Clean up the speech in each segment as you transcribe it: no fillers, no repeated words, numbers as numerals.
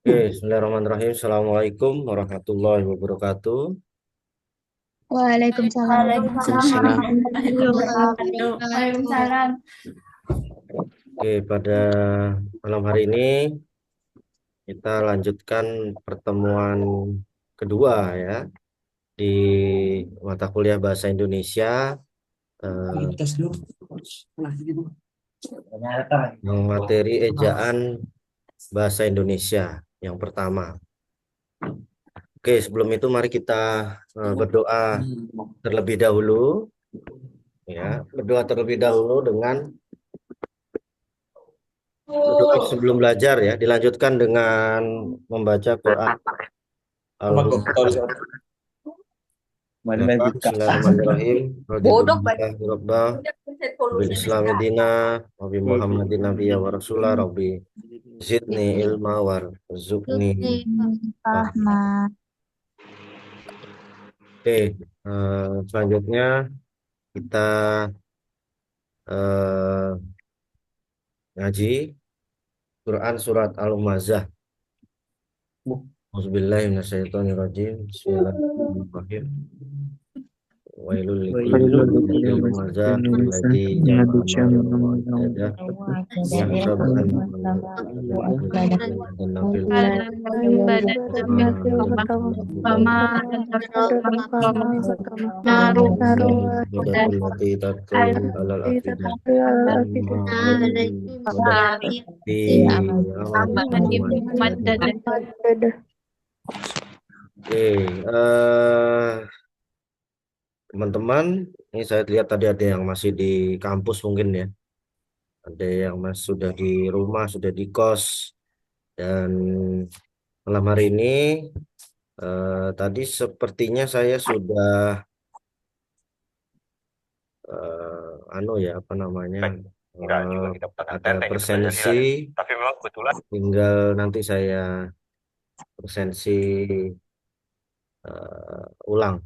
Bismillahirrahmanirrahim. Assalamualaikum warahmatullahi wabarakatuh. Waalaikumsalam Waalaikumsalam warahmatullahi warahmatullahi wabarakatuh. wabarakatuh. Waalaikumsalam. Pada malam hari ini kita lanjutkan pertemuan kedua ya di mata kuliah Bahasa Indonesia yang materi ejaan Bahasa Indonesia yang pertama. Sebelum itu mari kita berdoa terlebih dahulu ya, berdoa terlebih dahulu dengan berdoa sebelum belajar ya, dilanjutkan dengan membaca Quran Al-Muqaddas. Bismillahirrahmanirrahim. Bodoh banget. Rabbah bil Islam dina wa bi Muhammadin nabiyya wa rasulah rabbi zidni ilma warzuqni fahma. Rahmat. Selanjutnya kita eh, ngaji Quran surat Al-Humazah. Auzubillahi minasyaitonirrajim. Bismillahirrahmanirrahim. Wailul likulli humazatin lumazah alladzi jama'a malan wa addadah yahsabu anna teman-teman, ini saya lihat tadi ada yang masih di kampus mungkin ya. Ada yang masih sudah di rumah, sudah di kos. Dan malam hari ini tadi sepertinya saya sudah apa namanya? Ada presensi, tapi memang kebetulan tinggal nanti saya presensi ulang.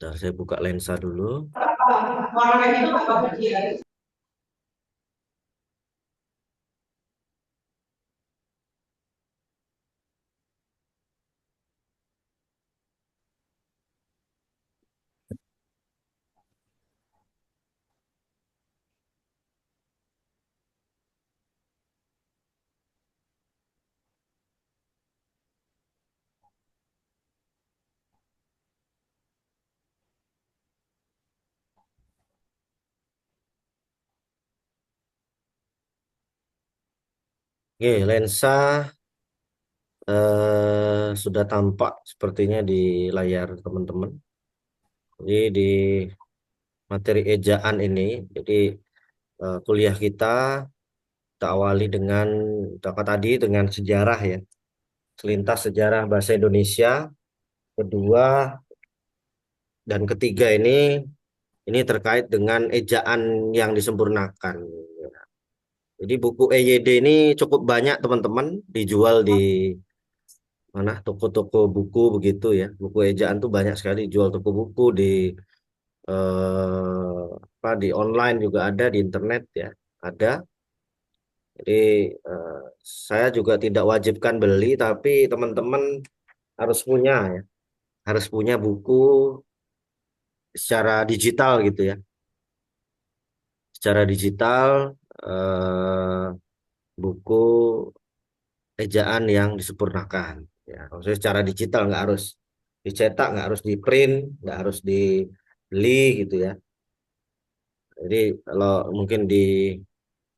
Nah, saya buka lensa dulu. Lensa sudah tampak sepertinya di layar teman-teman. Jadi di materi ejaan ini, jadi kuliah kita awali dengan tadi dengan sejarah ya, selintas sejarah bahasa Indonesia. Kedua dan ketiga ini terkait dengan ejaan yang disempurnakan. Jadi buku EYD ini cukup banyak teman-teman, dijual di mana toko-toko buku begitu ya. Buku ejaan tuh banyak sekali dijual toko buku di online juga ada, di internet ya ada. Jadi eh, saya juga tidak wajibkan beli, tapi teman-teman harus punya ya, harus punya buku secara digital gitu ya, secara digital eh, buku ejaan yang disempurnakan. Ya, maksudnya secara digital, nggak harus dicetak, nggak harus di print, nggak harus dibeli gitu ya. Jadi kalau mungkin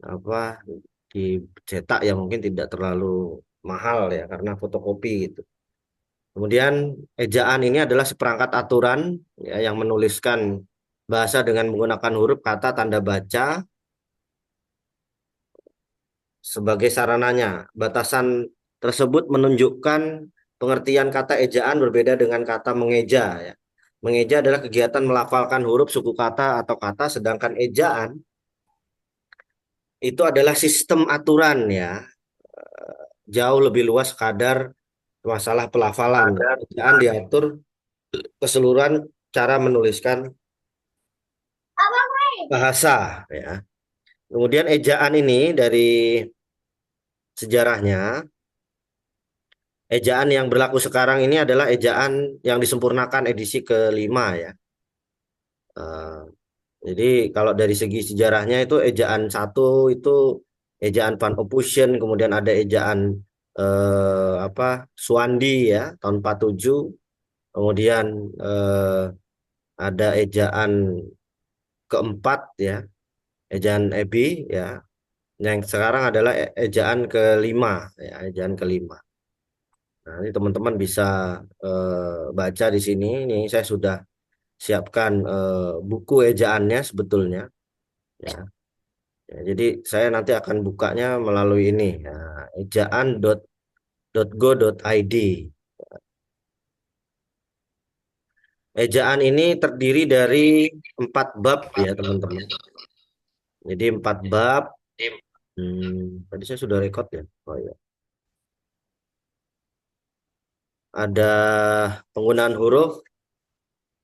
apa dicetak ya mungkin tidak terlalu mahal ya karena fotokopi gitu. Kemudian ejaan ini adalah seperangkat aturan ya, yang menuliskan bahasa dengan menggunakan huruf, kata, tanda baca sebagai sarananya. Batasan tersebut menunjukkan pengertian kata ejaan berbeda dengan kata mengeja ya. Mengeja adalah kegiatan melafalkan huruf, suku kata atau kata, sedangkan ejaan itu adalah sistem aturan ya, jauh lebih luas kadar masalah pelafalan. Ejaan diatur keseluruhan cara menuliskan bahasa ya. Kemudian ejaan ini dari sejarahnya, ejaan yang berlaku sekarang ini adalah ejaan yang disempurnakan edisi kelima ya. Eh, jadi kalau dari segi sejarahnya itu ejaan satu itu ejaan Van Ophusen, kemudian ada ejaan apa Suwandi ya tahun 47, kemudian eh, ada ejaan keempat ya, ejaan Ebi ya, yang sekarang adalah ejaan kelima ya, ejaan kelima. Nah, ini teman-teman bisa baca di sini. Ini saya sudah siapkan buku ejaannya sebetulnya. Ya. Ya, jadi saya nanti akan bukanya melalui ini ya, ejaan.go.id. Ejaan ini terdiri dari 4 bab ya teman-teman. Jadi 4 bab. Tadi saya sudah record ya. Oh ya. Ada penggunaan huruf,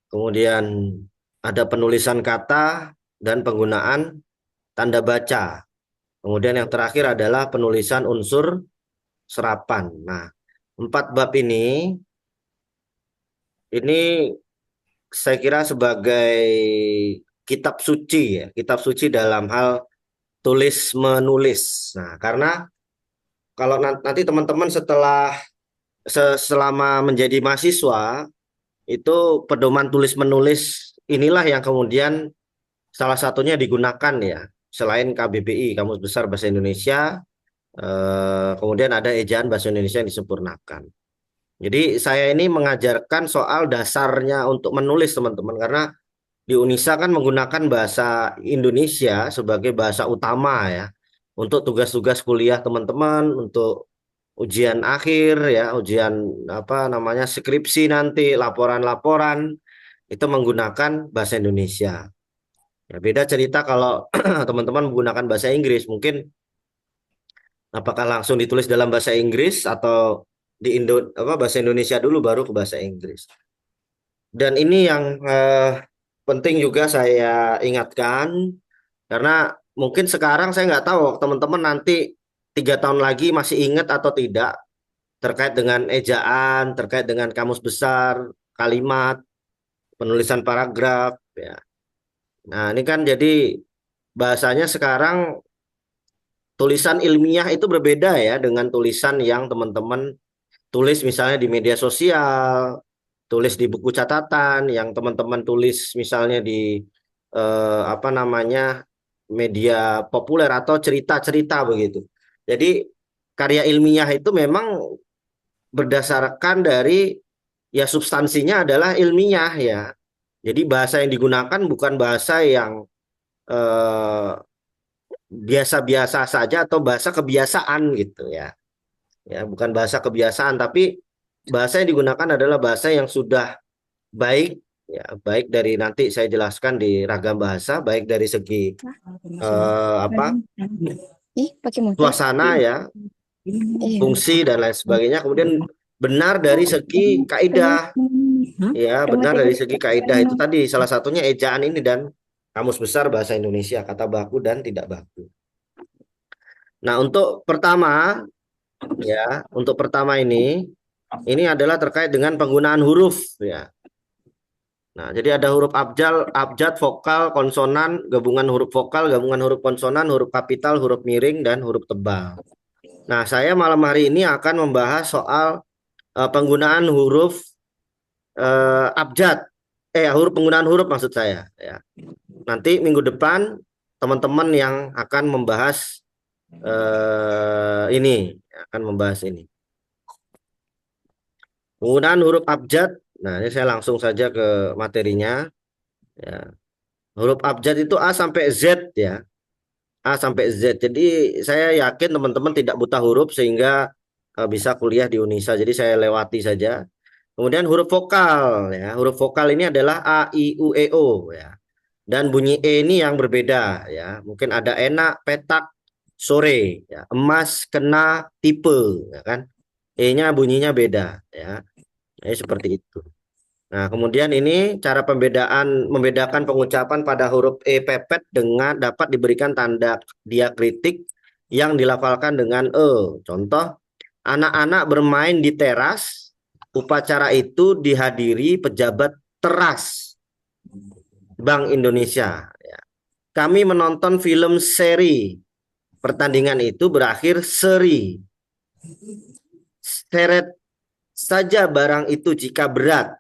kemudian ada penulisan kata dan penggunaan tanda baca. Kemudian yang terakhir adalah penulisan unsur serapan. Nah, 4 bab ini saya kira sebagai kitab suci ya, kitab suci dalam hal tulis menulis. Nah, karena kalau nanti teman-teman selama menjadi mahasiswa itu pedoman tulis menulis inilah yang kemudian salah satunya digunakan ya. Selain KBBI, Kamus Besar Bahasa Indonesia, kemudian ada ejaan bahasa Indonesia yang disempurnakan. Jadi saya ini mengajarkan soal dasarnya untuk menulis teman-teman karena di Unisa kan menggunakan bahasa Indonesia sebagai bahasa utama ya untuk tugas-tugas kuliah teman-teman, untuk ujian akhir ya, ujian apa namanya skripsi nanti, laporan-laporan itu menggunakan bahasa Indonesia. Ya, beda cerita kalau teman-teman menggunakan bahasa Inggris, mungkin apakah langsung ditulis dalam bahasa Inggris atau di bahasa Indonesia dulu baru ke bahasa Inggris. Dan ini yang penting juga saya ingatkan karena mungkin sekarang saya nggak tahu teman-teman nanti 3 tahun lagi masih ingat atau tidak terkait dengan ejaan, terkait dengan kamus besar, kalimat, penulisan paragraf. Ya. Nah ini kan jadi bahasanya sekarang tulisan ilmiah itu berbeda ya dengan tulisan yang teman-teman tulis misalnya di media sosial, tulis di buku catatan, yang teman-teman tulis misalnya di apa namanya media populer atau cerita-cerita begitu. Jadi karya ilmiah itu memang berdasarkan dari ya substansinya adalah ilmiah ya. Jadi bahasa yang digunakan bukan bahasa yang eh, biasa-biasa saja atau bahasa kebiasaan gitu ya. Ya, bukan bahasa kebiasaan tapi bahasa yang digunakan adalah bahasa yang sudah baik ya, baik dari nanti saya jelaskan di ragam bahasa, baik dari segi apa Ih, pakai motor. suasana ya, Iya. fungsi dan lain sebagainya. Kemudian benar dari segi kaidah ya, benar dari segi kaidah itu tadi salah satunya ejaan ini dan kamus besar bahasa Indonesia, kata baku dan tidak baku. Nah, untuk pertama ini adalah terkait dengan penggunaan huruf ya. Nah, jadi ada huruf abjad, vokal, konsonan, gabungan huruf vokal, gabungan huruf konsonan, huruf kapital, huruf miring, dan huruf tebal. Nah, saya malam hari ini akan membahas soal penggunaan huruf abjad. Penggunaan huruf maksud saya. Ya. Nanti minggu depan teman-teman yang akan membahas akan membahas ini. Penggunaan huruf abjad. Nah, ini saya langsung saja ke materinya. Ya. Huruf abjad itu A sampai Z ya. A sampai Z. Jadi saya yakin teman-teman tidak buta huruf sehingga bisa kuliah di Unisa. Jadi saya lewati saja. Kemudian huruf vokal ya. Huruf vokal ini adalah A, I, U, E, O ya. Dan bunyi E ini yang berbeda ya. Mungkin ada enak, petak, sore ya. Emas, kena, tipe ya kan. E-nya bunyinya beda ya. Seperti itu. Nah, kemudian ini cara membedakan pengucapan pada huruf E pepet dengan dapat diberikan tanda diakritik yang dilafalkan dengan E. Contoh, anak-anak bermain di teras. Upacara itu dihadiri pejabat teras Bank Indonesia. Ya. Kami menonton film seri. Pertandingan itu berakhir seri. Seret saja barang itu jika berat.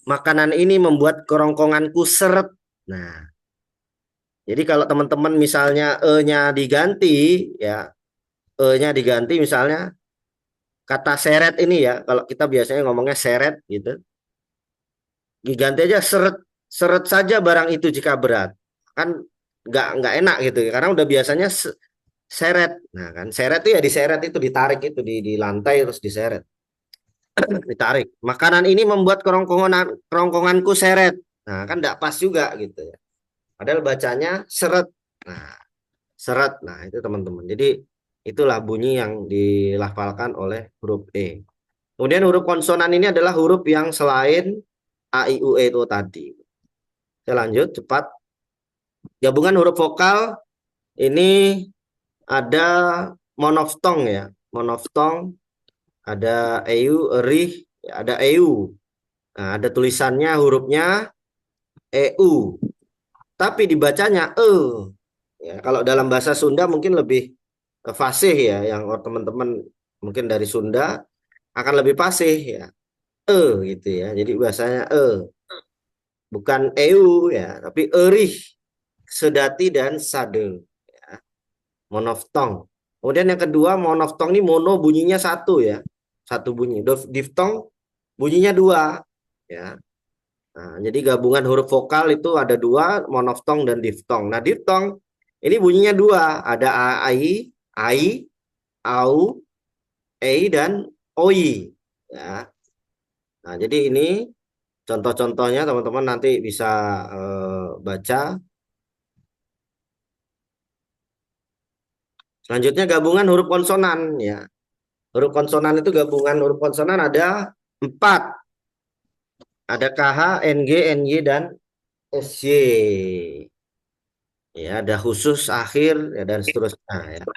Makanan ini membuat kerongkonganku seret. Nah, jadi kalau teman-teman misalnya e-nya diganti, ya e-nya diganti misalnya kata seret ini ya, kalau kita biasanya ngomongnya seret gitu, diganti aja seret, seret saja barang itu jika berat, kan nggak enak gitu, karena udah biasanya seret. Nah kan seret itu ya diseret itu ditarik itu di lantai terus diseret, ditarik. Makanan ini membuat kerongkonganku seret. Nah kan nggak pas juga gitu ya. Padahal bacanya seret. Nah, seret. Nah, itu teman-teman. Jadi itulah bunyi yang dilafalkan oleh huruf E. Kemudian huruf konsonan ini adalah huruf yang selain A, I, U, E itu tadi. Saya lanjut cepat. Gabungan huruf vokal ini ada monoftong ya. Monoftong, ada EU, erih, ada EU. Nah, ada tulisannya hurufnya EU. Tapi dibacanya E. Ya, kalau dalam bahasa Sunda mungkin lebih fasih ya, yang teman-teman mungkin dari Sunda akan lebih fasih ya, gitu ya. Jadi bahasanya bukan eu ya, tapi erih, sedati dan sade. Ya. Monoftong. Kemudian yang kedua monoftong ini mono bunyinya satu ya, satu bunyi. Diftong bunyinya dua ya. Nah, jadi gabungan huruf vokal itu ada dua, monoftong dan diftong. Nah, diftong ini bunyinya dua, ada ai, au, ei dan oi. Ya. Nah, jadi ini contoh-contohnya teman-teman nanti bisa baca. Selanjutnya gabungan huruf konsonan ya. Huruf konsonan itu gabungan huruf konsonan ada 4. Ada KH, NG, NY dan SY. Ya, ada khusus akhir ya dan seterusnya ya.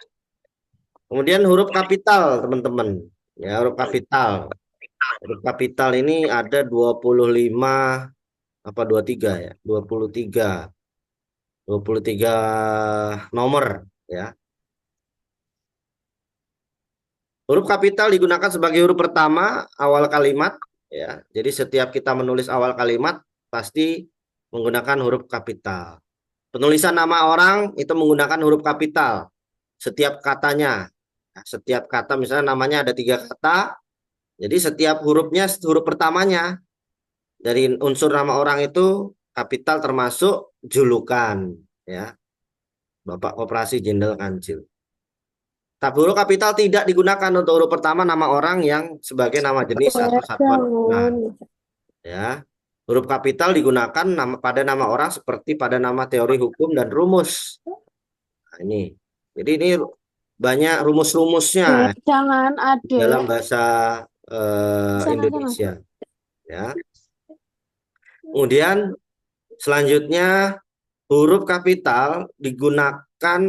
Kemudian huruf kapital, teman-teman. Ya, huruf kapital. Huruf kapital ini ada 25 apa 23 ya? 23 nomor ya. Huruf kapital digunakan sebagai huruf pertama awal kalimat ya. Jadi setiap kita menulis awal kalimat pasti menggunakan huruf kapital. Penulisan nama orang itu menggunakan huruf kapital. Setiap katanya. Nah, setiap kata misalnya namanya ada 3 kata. Jadi setiap hurufnya huruf pertamanya dari unsur nama orang itu kapital termasuk julukan ya. Bapak Koperasi Jenderal Kancil. Tapi huruf kapital tidak digunakan untuk huruf pertama nama orang yang sebagai nama jenis atau satuan ukuran. Ya, huruf kapital digunakan pada nama orang seperti pada nama teori hukum dan rumus. Nah, ini, jadi ini banyak rumus-rumusnya Jangan ada. dalam bahasa Indonesia. Ya, kemudian selanjutnya huruf kapital digunakan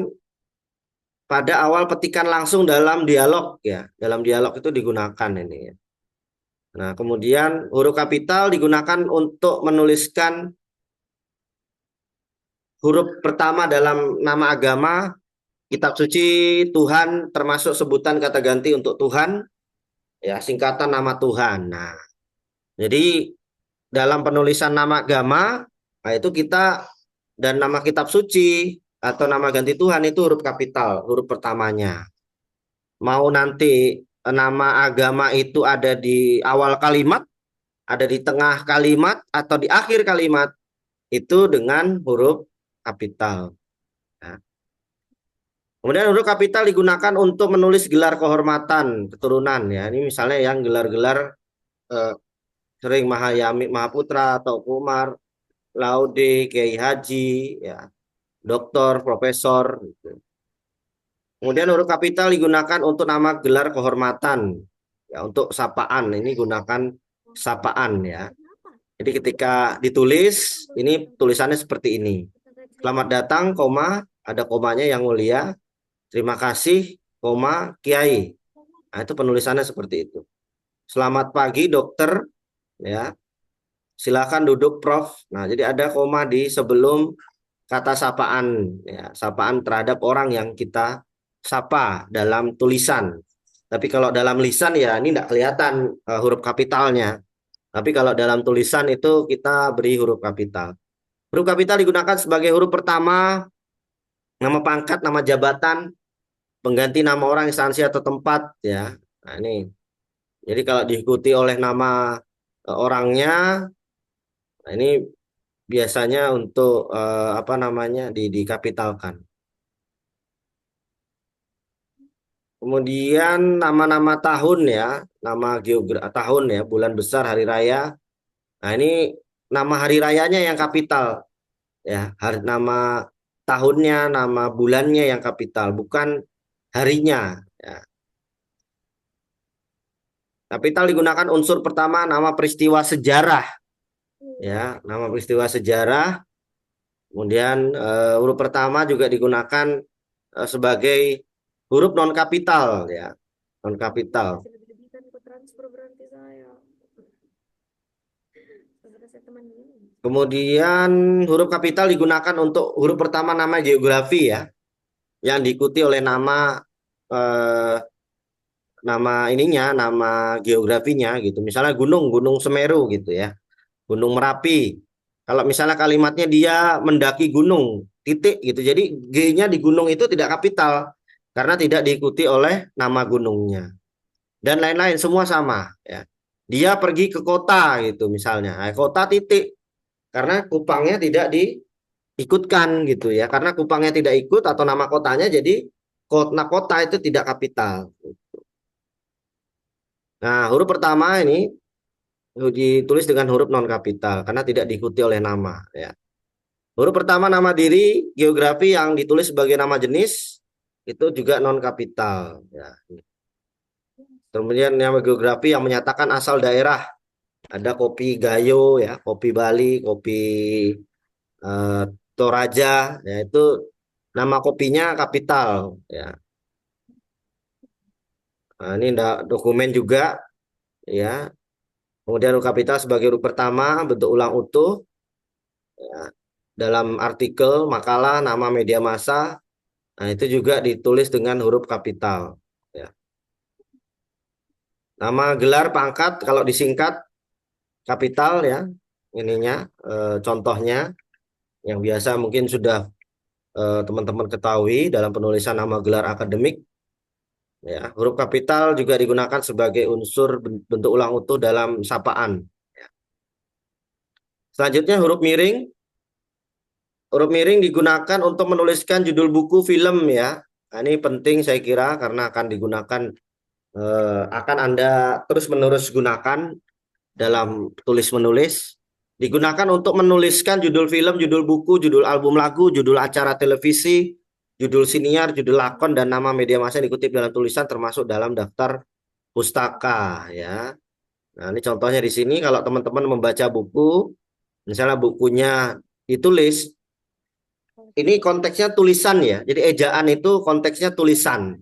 pada awal petikan langsung dalam dialog ya. Dalam dialog itu digunakan ini ya. Nah, kemudian huruf kapital digunakan untuk menuliskan huruf pertama dalam nama agama, kitab suci, Tuhan, termasuk sebutan kata ganti untuk Tuhan, ya singkatan nama Tuhan. Nah, jadi dalam penulisan nama agama, nah itu kita dan nama kitab suci atau nama ganti Tuhan itu huruf kapital, huruf pertamanya. Mau nanti nama agama itu ada di awal kalimat, ada di tengah kalimat, atau di akhir kalimat, itu dengan huruf kapital. Ya. Kemudian huruf kapital digunakan untuk menulis gelar kehormatan keturunan. Ya, ini misalnya yang gelar-gelar sering Mahayami, Mahaputra, atau Umar, Laude, Kiai Haji, ya, Doktor, Profesor. Gitu. Kemudian huruf kapital digunakan untuk nama gelar kehormatan. Ya, untuk sapaan ini gunakan sapaan ya. Jadi ketika ditulis, ini tulisannya seperti ini. Selamat datang, koma, ada komanya yang mulia. Terima kasih, koma, Kiai. Nah, itu penulisannya seperti itu. Selamat pagi, dokter. Ya, silakan duduk, Prof. Nah, jadi ada koma di sebelum kata sapaan, ya, sapaan terhadap orang yang kita sapa dalam tulisan. Tapi kalau dalam lisan ya ini tidak kelihatan huruf kapitalnya. Tapi kalau dalam tulisan itu kita beri huruf kapital. Huruf kapital digunakan sebagai huruf pertama, nama pangkat, nama jabatan, pengganti nama orang, instansi atau tempat, ya. Nah, ini. Jadi kalau diikuti oleh nama orangnya, nah ini biasanya untuk apa namanya dikapitalkan. Kemudian nama-nama tahun ya, nama tahun ya, bulan besar, hari raya. Nah, ini nama hari rayanya yang kapital ya, nama tahunnya, nama bulannya yang kapital, bukan harinya ya. Kapital digunakan unsur pertama nama peristiwa sejarah ya, nama peristiwa sejarah. Kemudian huruf pertama juga digunakan sebagai huruf non kapital ya, non kapital. Kemudian huruf kapital digunakan untuk huruf pertama nama geografi ya, yang diikuti oleh eh, nama ininya, nama geografinya gitu. Misalnya gunung, Gunung Semeru gitu ya, Gunung Merapi. Kalau misalnya kalimatnya dia mendaki gunung, titik gitu. Jadi G-nya di gunung itu tidak kapital karena tidak diikuti oleh nama gunungnya. Dan lain-lain semua sama ya. Dia pergi ke kota gitu misalnya. Nah, kota titik karena Kupangnya tidak diikutkan gitu ya. Karena Kupangnya tidak ikut atau nama kotanya jadi kota itu tidak kapital. Nah, huruf pertama ini ditulis dengan huruf non kapital karena tidak diikuti oleh nama ya. Huruf pertama nama diri, geografi yang ditulis sebagai nama jenis itu juga non kapital ya. Kemudian nama geografi yang menyatakan asal daerah, ada kopi Gayo ya, kopi Bali, kopi eh, Toraja ya, itu nama kopinya kapital ya. Nah, ini dokumen juga ya. Kemudian huruf kapital sebagai huruf pertama, bentuk ulang utuh ya. Dalam artikel, makalah, nama media massa, nah itu juga ditulis dengan huruf kapital ya. Nama gelar pangkat kalau disingkat kapital ya. Ininya contohnya yang biasa mungkin sudah teman-teman ketahui dalam penulisan nama gelar akademik ya. Huruf kapital juga digunakan sebagai unsur bentuk ulang utuh dalam sapaan ya. Selanjutnya huruf miring. Huruf miring digunakan untuk menuliskan judul buku, film ya. Nah, ini penting saya kira karena akan digunakan akan Anda terus-menerus gunakan dalam tulis menulis. Digunakan untuk menuliskan judul film, judul buku, judul album lagu, judul acara televisi, judul siniar, judul lakon, dan nama media massa yang dikutip dalam tulisan termasuk dalam daftar pustaka ya. Nah, ini contohnya di sini kalau teman-teman membaca buku, misalnya bukunya ditulis, ini konteksnya tulisan ya. Jadi ejaan itu konteksnya tulisan,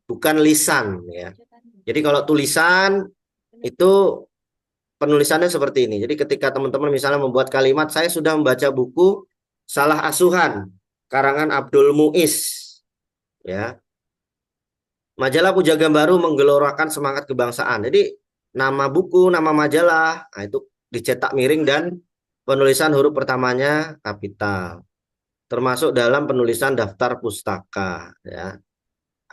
bukan lisan ya. Jadi kalau tulisan itu penulisannya seperti ini. Jadi ketika teman-teman misalnya membuat kalimat, saya sudah membaca buku Salah Asuhan, karangan Abdul Muiz. Ya, majalah Pujaga Baru menggelorakan semangat kebangsaan. Jadi nama buku, nama majalah, nah itu dicetak miring dan penulisan huruf pertamanya kapital. Termasuk dalam penulisan daftar pustaka. Ya,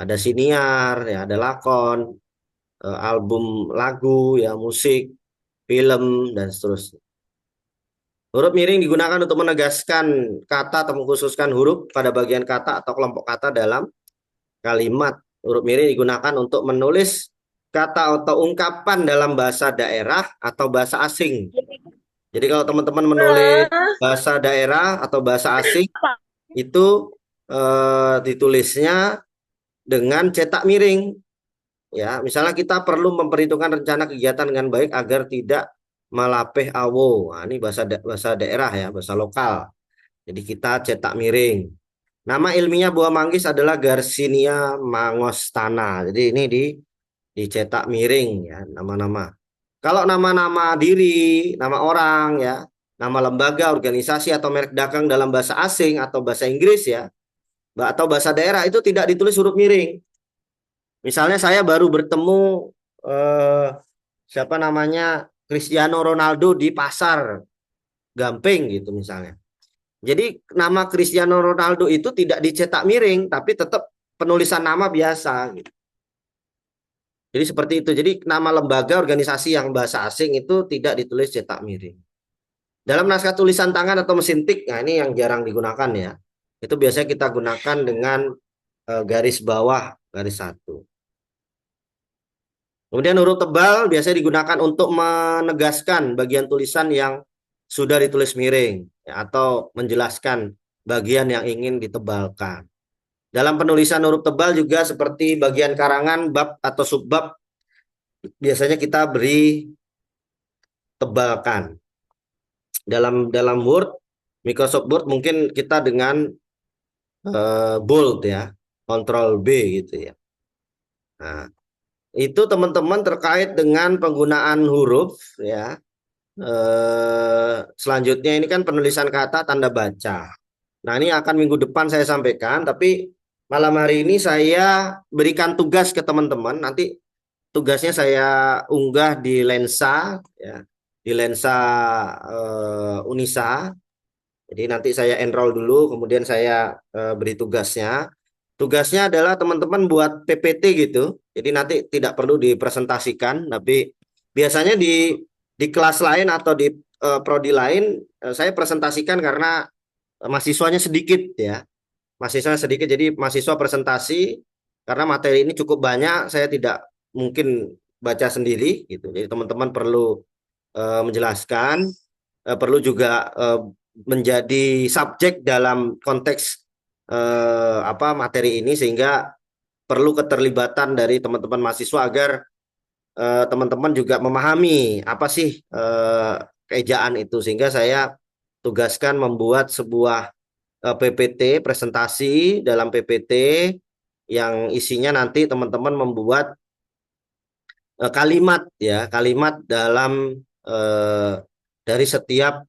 ada siniar, ya, ada lakon, album lagu, ya, musik, film, dan seterusnya. Huruf miring digunakan untuk menegaskan kata atau mengkhususkan huruf pada bagian kata atau kelompok kata dalam kalimat. Huruf miring digunakan untuk menulis kata atau ungkapan dalam bahasa daerah atau bahasa asing. Jadi kalau teman-teman menulis bahasa daerah atau bahasa asing, itu ditulisnya dengan cetak miring. Ya, misalnya kita perlu memperhitungkan rencana kegiatan dengan baik agar tidak Malapeh Awo. Nah, ini bahasa daerah ya, bahasa lokal. Jadi kita cetak miring. Nama ilmiah buah manggis adalah Garcinia mangostana. Jadi ini dicetak miring ya nama-nama. Kalau nama-nama diri, nama orang ya, nama lembaga, organisasi atau merek dagang dalam bahasa asing atau bahasa Inggris ya, atau bahasa daerah itu tidak ditulis huruf miring. Misalnya saya baru bertemu eh, siapa namanya Cristiano Ronaldo di pasar Gamping gitu misalnya. Jadi nama Cristiano Ronaldo itu tidak dicetak miring, tapi tetap penulisan nama biasa gitu. Jadi seperti itu. Jadi nama lembaga organisasi yang bahasa asing itu tidak ditulis cetak miring. Dalam naskah tulisan tangan atau mesin tik, nah ini yang jarang digunakan ya. Itu biasanya kita gunakan dengan garis bawah, garis satu. Kemudian huruf tebal biasanya digunakan untuk menegaskan bagian tulisan yang sudah ditulis miring ya, atau menjelaskan bagian yang ingin ditebalkan. Dalam penulisan huruf tebal juga seperti bagian karangan, bab atau subbab biasanya kita beri tebalkan. Dalam Word, Microsoft Word mungkin kita dengan bold ya, Control B gitu ya. Nah, itu teman-teman terkait dengan penggunaan huruf ya. Selanjutnya ini kan penulisan kata tanda baca. Nah, ini akan minggu depan saya sampaikan, tapi malam hari ini saya berikan tugas ke teman-teman. Nanti tugasnya saya unggah di lensa ya, di lensa Unisa. Jadi nanti saya enroll dulu, kemudian saya beri tugasnya. Tugasnya adalah teman-teman buat PPT gitu. Jadi nanti tidak perlu dipresentasikan, tapi biasanya di kelas lain atau di prodi lain saya presentasikan karena mahasiswanya sedikit ya. Mahasiswanya sedikit, jadi mahasiswa presentasi karena materi ini cukup banyak, saya tidak mungkin baca sendiri gitu. Jadi teman-teman perlu menjelaskan, perlu juga menjadi subjek dalam konteks apa materi ini sehingga perlu keterlibatan dari teman-teman mahasiswa agar teman-teman juga memahami apa sih keejaan itu sehingga saya tugaskan membuat sebuah PPT presentasi dalam PPT yang isinya nanti teman-teman membuat kalimat ya kalimat dalam eh, dari setiap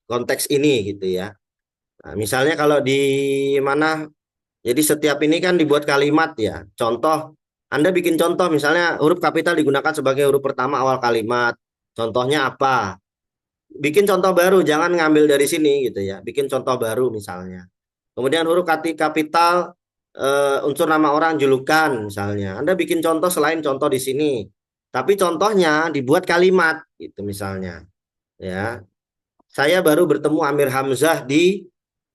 konteks ini gitu ya. Nah, misalnya kalau di mana, jadi setiap ini kan dibuat kalimat ya. Contoh, Anda bikin contoh misalnya huruf kapital digunakan sebagai huruf pertama awal kalimat. Contohnya apa? Bikin contoh baru, jangan ngambil dari sini gitu ya. Bikin contoh baru misalnya. Kemudian huruf kapital unsur nama orang julukan misalnya. Anda bikin contoh selain contoh di sini. Tapi contohnya dibuat kalimat gitu misalnya. Ya. Saya baru bertemu Amir Hamzah di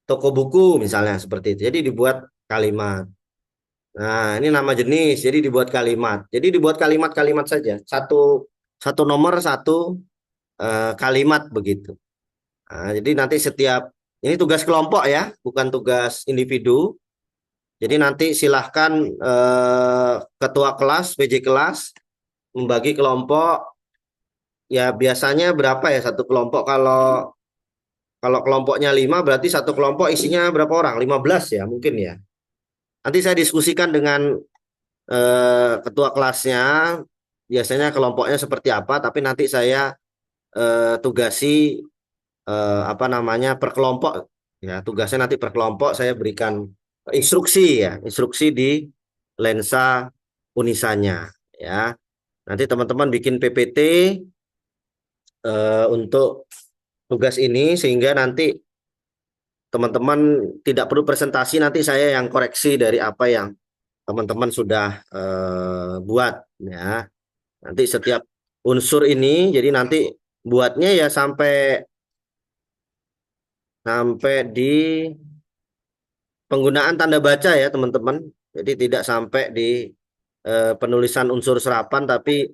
toko buku misalnya seperti itu. Jadi dibuat kalimat. Nah, ini nama jenis, jadi dibuat kalimat. Jadi dibuat kalimat-kalimat saja. Satu satu nomor satu kalimat begitu. Nah, jadi nanti setiap ini tugas kelompok ya, bukan tugas individu. Jadi nanti silahkan ketua kelas, PJ kelas membagi kelompok. Ya biasanya berapa ya satu kelompok kalau kalau kelompoknya 5 berarti satu kelompok isinya berapa orang? 15 ya mungkin ya. Nanti saya diskusikan dengan ketua kelasnya, biasanya kelompoknya seperti apa, tapi nanti saya tugasi apa namanya per kelompok ya, tugasnya nanti per kelompok saya berikan instruksi ya, instruksi di lensa Unisanya ya. Nanti teman-teman bikin PPT untuk tugas ini sehingga nanti teman-teman tidak perlu presentasi, nanti saya yang koreksi dari apa yang teman-teman sudah buat ya. Nanti setiap unsur ini jadi nanti buatnya ya sampai sampai di penggunaan tanda baca ya teman-teman. Jadi tidak sampai di penulisan unsur serapan tapi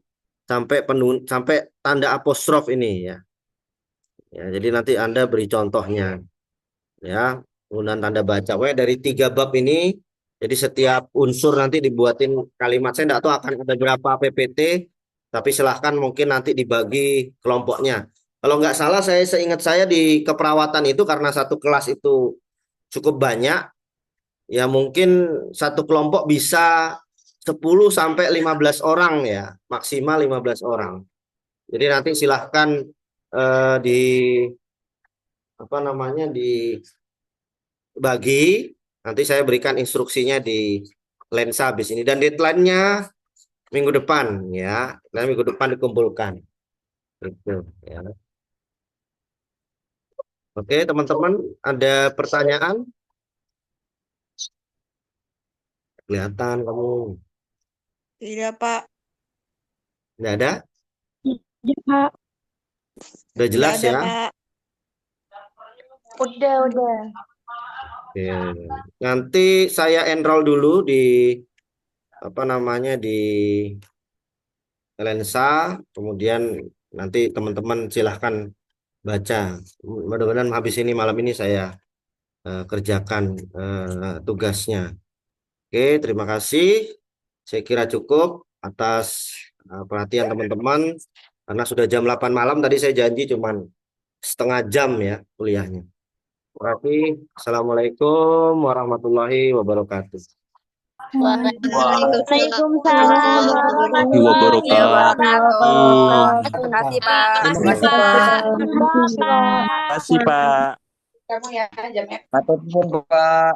sampai tanda apostrof ini ya. Ya, jadi nanti Anda beri contohnya ya, penggunaan tanda baca. Dari 3 bab ini, jadi setiap unsur nanti dibuatin kalimat. Saya tidak tahu akan ada berapa PPT, Tapi silahkan mungkin nanti dibagi kelompoknya. Kalau nggak salah, saya seingat saya di keperawatan itu karena satu kelas itu cukup banyak, ya mungkin satu kelompok bisa 10 sampai 15 orang ya, maksimal 15 orang. Jadi nanti silahkan di apa namanya dibagi, nanti saya berikan instruksinya di lensa habis ini dan deadline-nya minggu depan ya. Nah, minggu depan dikumpulkan. Itu ya. Oke, teman-teman, ada pertanyaan? Kelihatan kamu. Tidak, Pak. Tidak ada? Ya, Pak. Udah Tidak jelas ada, ya? Pak. Udah. Oke. Nanti saya enroll dulu di apa namanya di lensa, kemudian nanti teman-teman silahkan baca. Mudah-mudahan habis ini malam ini saya kerjakan tugasnya. Oke, terima kasih. Saya kira cukup atas perhatian teman-teman. Karena sudah jam 8 malam, tadi saya janji cuman setengah jam ya kuliahnya. Terima kasih. Assalamualaikum warahmatullahi wabarakatuh. Waalaikumsalam warahmatullahi warahmatullahi wabarakatuh. wabarakatuh. Terima kasih, Pak. Terima kasih, Pak. Terima kasih, Pak. Terima kasih, Pak. Kamu ya, jamnya. Matur nuwun, Pak.